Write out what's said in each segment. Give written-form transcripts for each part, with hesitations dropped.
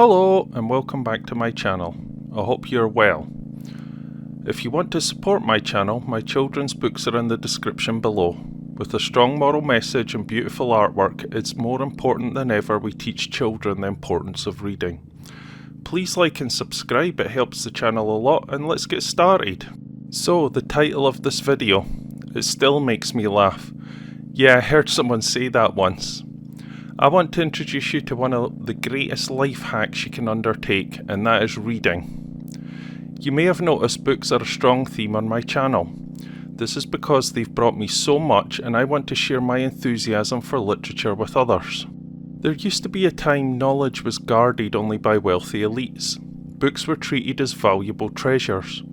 Hello and welcome back to my channel. I hope you're well. If you want to support my channel, my children's books are in the description below. With a strong moral message and beautiful artwork, it's more important than ever we teach children the importance of reading. Please like and subscribe, it helps the channel a lot, and let's get started. So, the title of this video, it still makes me laugh. Yeah, I heard someone say that once. I want to introduce you to one of the greatest life hacks you can undertake, and that is reading. You may have noticed books are a strong theme on my channel. This is because they've brought me so much and I want to share my enthusiasm for literature with others. There used to be a time knowledge was guarded only by wealthy elites. Books were treated as valuable treasures.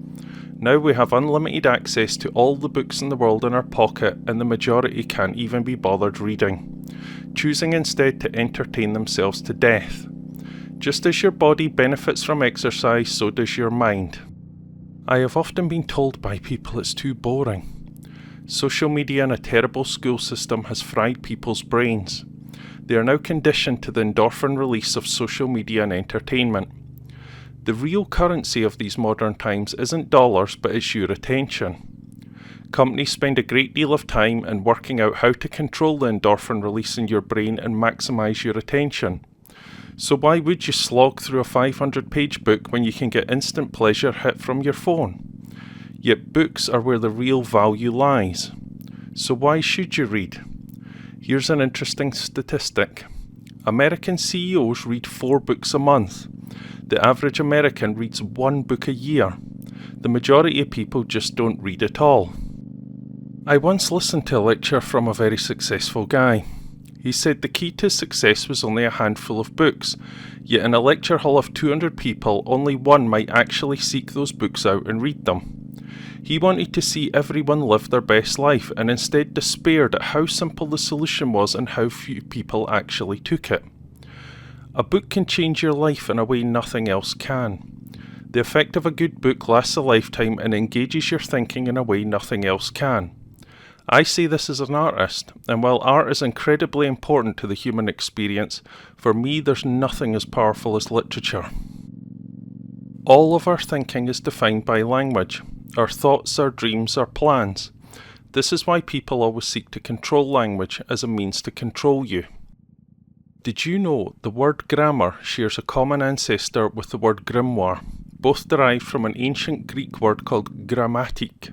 Now we have unlimited access to all the books in the world in our pocket, and the majority can't even be bothered reading, choosing instead to entertain themselves to death. Just as your body benefits from exercise, so does your mind. I have often been told by people it's too boring. Social media and a terrible school system has fried people's brains. They are now conditioned to the endorphin release of social media and entertainment. The real currency of these modern times isn't dollars, but it's your attention. Companies spend a great deal of time in working out how to control the endorphin release in your brain and maximise your attention. So why would you slog through a 500-page book when you can get instant pleasure hit from your phone? Yet books are where the real value lies. So why should you read? Here's an interesting statistic. American CEOs read 4 books a month. The average American reads 1 book a year. The majority of people just don't read at all. I once listened to a lecture from a very successful guy. He said the key to success was only a handful of books, yet in a lecture hall of 200 people, only one might actually seek those books out and read them. He wanted to see everyone live their best life, and instead despaired at how simple the solution was and how few people actually took it. A book can change your life in a way nothing else can. The effect of a good book lasts a lifetime and engages your thinking in a way nothing else can. I say this as an artist, and while art is incredibly important to the human experience, for me there's nothing as powerful as literature. All of our thinking is defined by language. Our thoughts, our dreams, our plans. This is why people always seek to control language as a means to control you. Did you know the word grammar shares a common ancestor with the word grimoire, both derived from an ancient Greek word called grammatik?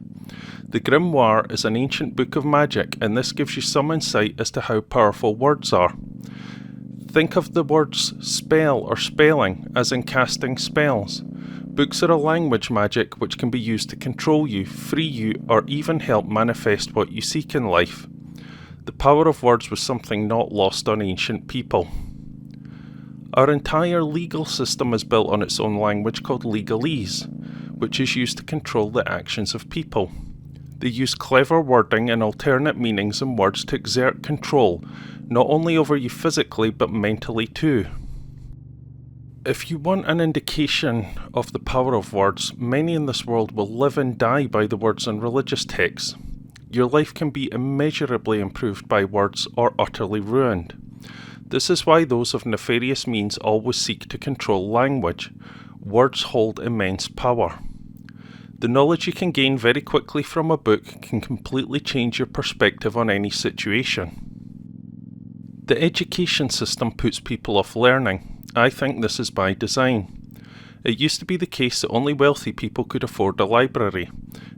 The grimoire is an ancient book of magic, and this gives you some insight as to how powerful words are. Think of the words spell or spelling as in casting spells. Books are a language magic which can be used to control you, free you, or even help manifest what you seek in life. The power of words was something not lost on ancient people. Our entire legal system is built on its own language called legalese, which is used to control the actions of people. They use clever wording and alternate meanings in words to exert control, not only over you physically but mentally too. If you want an indication of the power of words, many in this world will live and die by the words in religious texts. Your life can be immeasurably improved by words or utterly ruined. This is why those of nefarious means always seek to control language. Words hold immense power. The knowledge you can gain very quickly from a book can completely change your perspective on any situation. The education system puts people off learning. I think this is by design. It used to be the case that only wealthy people could afford a library.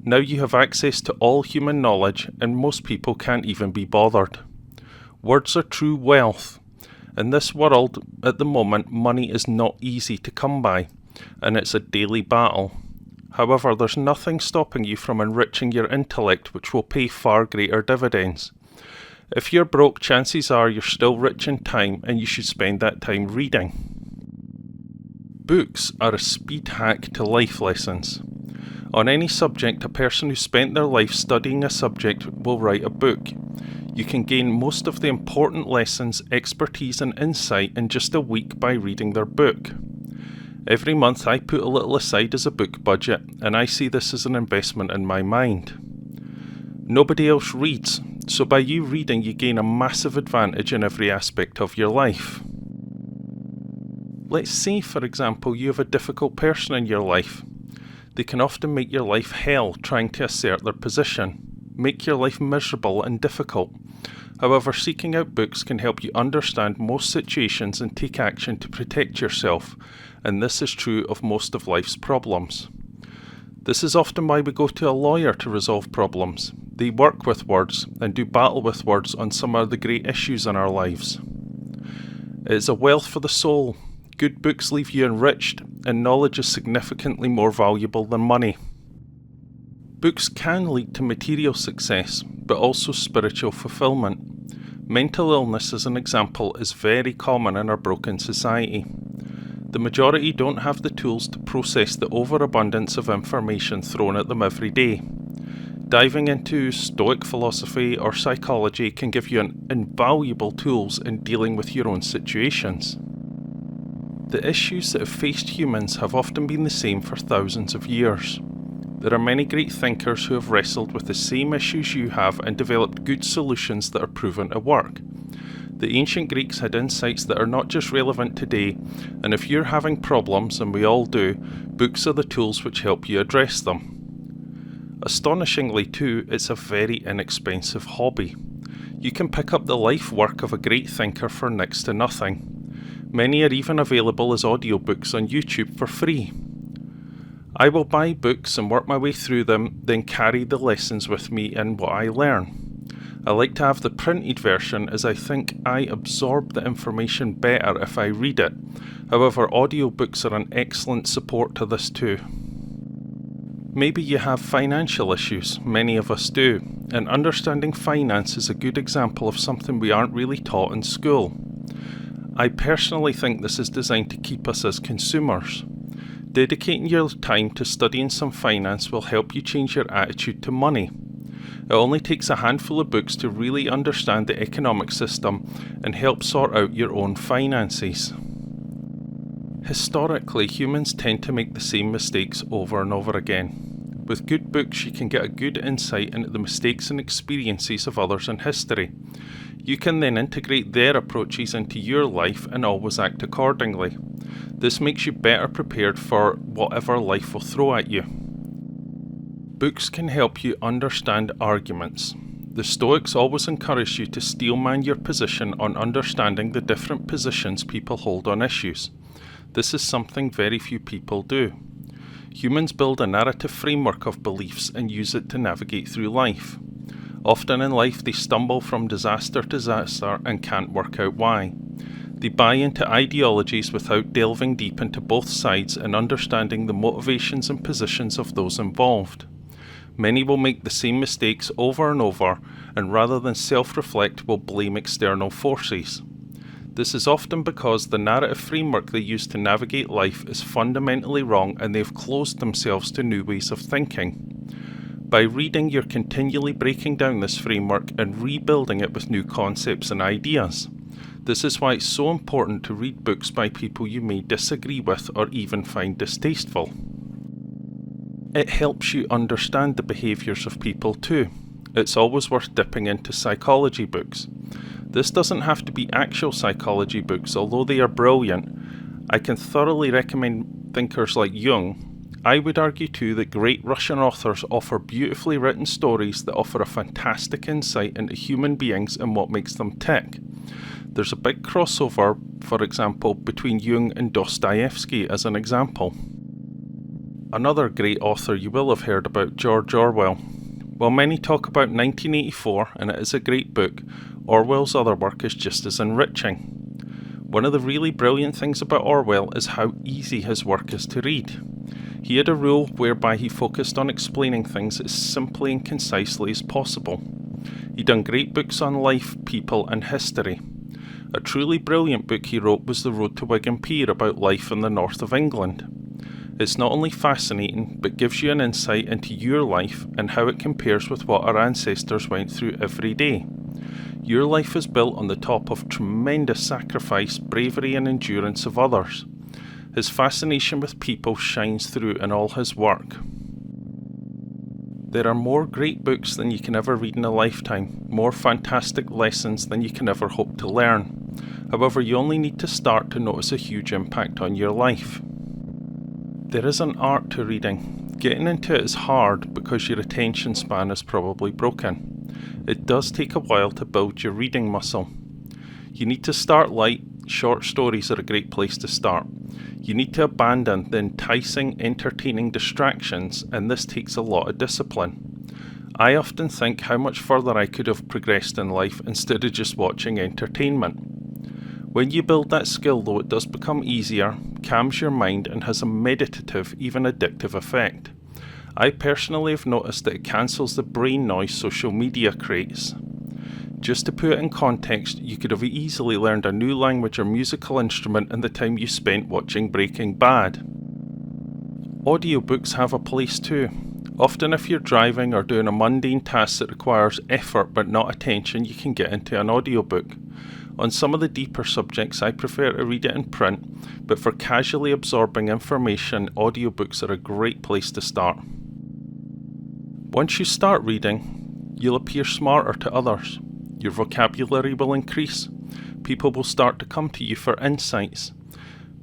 Now you have access to all human knowledge, and most people can't even be bothered. Words are true wealth. In this world, at the moment, money is not easy to come by, and it's a daily battle. However, there's nothing stopping you from enriching your intellect, which will pay far greater dividends. If you're broke, chances are you're still rich in time, and you should spend that time reading. Books are a speed hack to life lessons. On any subject, a person who spent their life studying a subject will write a book. You can gain most of the important lessons, expertise and insight in just a week by reading their book. Every month I put a little aside as a book budget, and I see this as an investment in my mind. Nobody else reads, so by you reading you gain a massive advantage in every aspect of your life. Let's say, for example, you have a difficult person in your life. They can often make your life hell trying to assert their position, make your life miserable and difficult. However, seeking out books can help you understand most situations and take action to protect yourself, and this is true of most of life's problems. This is often why we go to a lawyer to resolve problems. They work with words and do battle with words on some of the great issues in our lives. It is a wealth for the soul. Good books leave you enriched, and knowledge is significantly more valuable than money. Books can lead to material success, but also spiritual fulfillment. Mental illness, as an example, is very common in our broken society. The majority don't have the tools to process the overabundance of information thrown at them every day. Diving into Stoic philosophy or psychology can give you invaluable tools in dealing with your own situations. The issues that have faced humans have often been the same for thousands of years. There are many great thinkers who have wrestled with the same issues you have and developed good solutions that are proven to work. The ancient Greeks had insights that are not just relevant today, and if you're having problems, and we all do, books are the tools which help you address them. Astonishingly too, it's a very inexpensive hobby. You can pick up the life work of a great thinker for next to nothing. Many are even available as audiobooks on YouTube for free. I will buy books and work my way through them, then carry the lessons with me in what I learn. I like to have the printed version as I think I absorb the information better if I read it. However, audiobooks are an excellent support to this too. Maybe you have financial issues, many of us do, and understanding finance is a good example of something we aren't really taught in school. I personally think this is designed to keep us as consumers. Dedicating your time to studying some finance will help you change your attitude to money. It only takes a handful of books to really understand the economic system and help sort out your own finances. Historically, humans tend to make the same mistakes over and over again. With good books, you can get a good insight into the mistakes and experiences of others in history. You can then integrate their approaches into your life and always act accordingly. This makes you better prepared for whatever life will throw at you. Books can help you understand arguments. The Stoics always encourage you to steelman your position on understanding the different positions people hold on issues. This is something very few people do. Humans build a narrative framework of beliefs and use it to navigate through life. Often in life they stumble from disaster to disaster and can't work out why. They buy into ideologies without delving deep into both sides and understanding the motivations and positions of those involved. Many will make the same mistakes over and over, and rather than self-reflect will blame external forces. This is often because the narrative framework they use to navigate life is fundamentally wrong and they've closed themselves to new ways of thinking. By reading, you're continually breaking down this framework and rebuilding it with new concepts and ideas. This is why it's so important to read books by people you may disagree with or even find distasteful. It helps you understand the behaviours of people too. It's always worth dipping into psychology books. This doesn't have to be actual psychology books, although they are brilliant. I can thoroughly recommend thinkers like Jung. I would argue too that great Russian authors offer beautifully written stories that offer a fantastic insight into human beings and what makes them tick. There's a big crossover, for example, between Jung and Dostoevsky as an example. Another great author you will have heard about, George Orwell. While many talk about 1984, and it is a great book, Orwell's other work is just as enriching. One of the really brilliant things about Orwell is how easy his work is to read. He had a rule whereby he focused on explaining things as simply and concisely as possible. He'd done great books on life, people and history. A truly brilliant book he wrote was The Road to Wigan Pier about life in the north of England. It's not only fascinating, but gives you an insight into your life and how it compares with what our ancestors went through every day. Your life is built on the top of tremendous sacrifice, bravery and endurance of others. His fascination with people shines through in all his work. There are more great books than you can ever read in a lifetime, more fantastic lessons than you can ever hope to learn. However, you only need to start to notice a huge impact on your life. There is an art to reading. Getting into it is hard because your attention span is probably broken. It does take a while to build your reading muscle. You need to start light. Short stories are a great place to start. You need to abandon the enticing, entertaining distractions, and this takes a lot of discipline. I often think how much further I could have progressed in life instead of just watching entertainment. When you build that skill though, it does become easier, calms your mind, and has a meditative, even addictive effect. I personally have noticed that it cancels the brain noise social media creates. Just to put it in context, you could have easily learned a new language or musical instrument in the time you spent watching Breaking Bad. Audiobooks have a place too. Often if you're driving or doing a mundane task that requires effort but not attention, you can get into an audiobook. On some of the deeper subjects, I prefer to read it in print, but for casually absorbing information, audiobooks are a great place to start. Once you start reading, you'll appear smarter to others. Your vocabulary will increase. People will start to come to you for insights.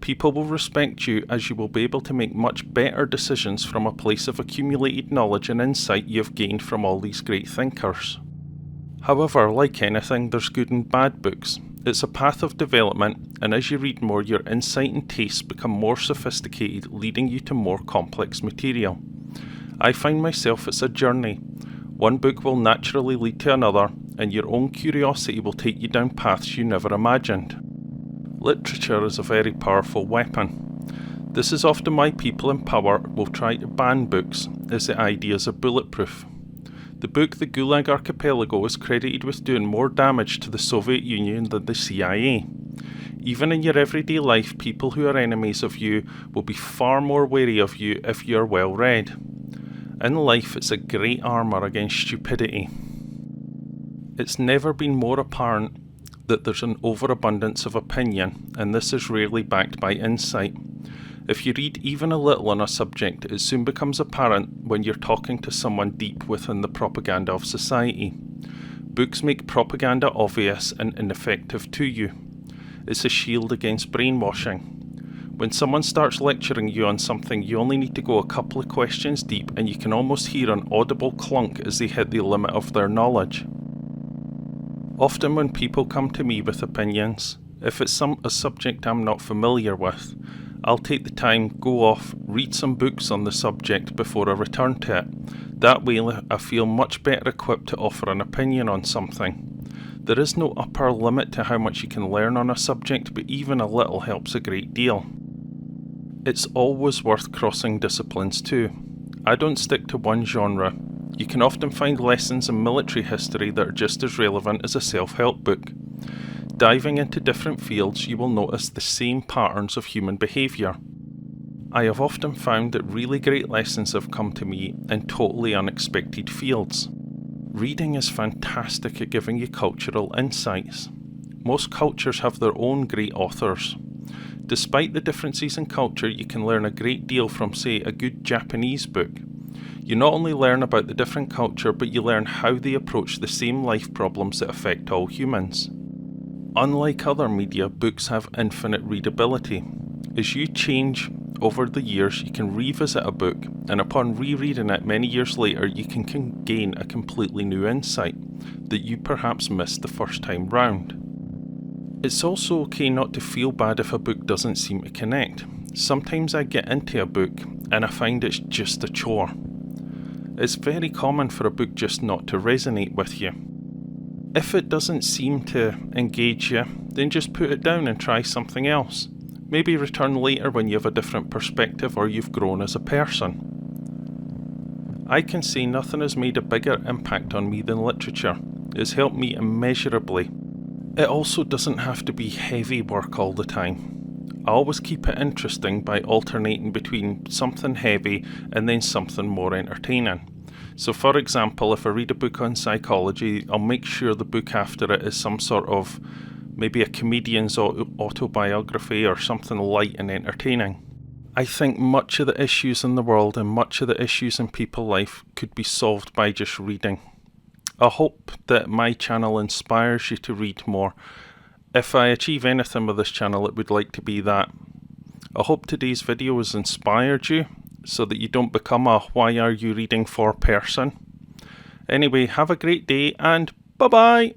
People will respect you as you will be able to make much better decisions from a place of accumulated knowledge and insight you have gained from all these great thinkers. However, like anything, there's good and bad books. It's a path of development, and as you read more, your insight and tastes become more sophisticated, leading you to more complex material. I find myself it's a journey. One book will naturally lead to another, and your own curiosity will take you down paths you never imagined. Literature is a very powerful weapon. This is often why people in power will try to ban books, as the ideas are bulletproof. The book The Gulag Archipelago is credited with doing more damage to the Soviet Union than the CIA. Even in your everyday life, people who are enemies of you will be far more wary of you if you are well read. In life, it's a great armour against stupidity. It's never been more apparent that there's an overabundance of opinion, and this is rarely backed by insight. If you read even a little on a subject, it soon becomes apparent when you're talking to someone deep within the propaganda of society. Books make propaganda obvious and ineffective to you. It's a shield against brainwashing. When someone starts lecturing you on something, you only need to go a couple of questions deep and you can almost hear an audible clunk as they hit the limit of their knowledge. Often when people come to me with opinions, if it's a subject I'm not familiar with, I'll take the time, go off, read some books on the subject before I return to it. That way I feel much better equipped to offer an opinion on something. There is no upper limit to how much you can learn on a subject, but even a little helps a great deal. It's always worth crossing disciplines too. I don't stick to one genre. You can often find lessons in military history that are just as relevant as a self-help book. Diving into different fields, you will notice the same patterns of human behaviour. I have often found that really great lessons have come to me in totally unexpected fields. Reading is fantastic at giving you cultural insights. Most cultures have their own great authors. Despite the differences in culture, you can learn a great deal from, say, a good Japanese book. You not only learn about the different culture, but you learn how they approach the same life problems that affect all humans. Unlike other media, books have infinite readability. As you change over the years, you can revisit a book, and upon rereading it many years later, you can gain a completely new insight that you perhaps missed the first time round. It's also okay not to feel bad if a book doesn't seem to connect. Sometimes I get into a book and I find it's just a chore. It's very common for a book just not to resonate with you. If it doesn't seem to engage you, then just put it down and try something else. Maybe return later when you have a different perspective or you've grown as a person. I can say nothing has made a bigger impact on me than literature. It's helped me immeasurably. It also doesn't have to be heavy work all the time. I always keep it interesting by alternating between something heavy and then something more entertaining. So for example, if I read a book on psychology, I'll make sure the book after it is some sort of maybe a comedian's autobiography or something light and entertaining. I think much of the issues in the world and much of the issues in people's life could be solved by just reading. I hope that my channel inspires you to read more. If I achieve anything with this channel, it would like to be that. I hope today's video has inspired you so that you don't become a why are you reading for person. Anyway, have a great day and bye bye!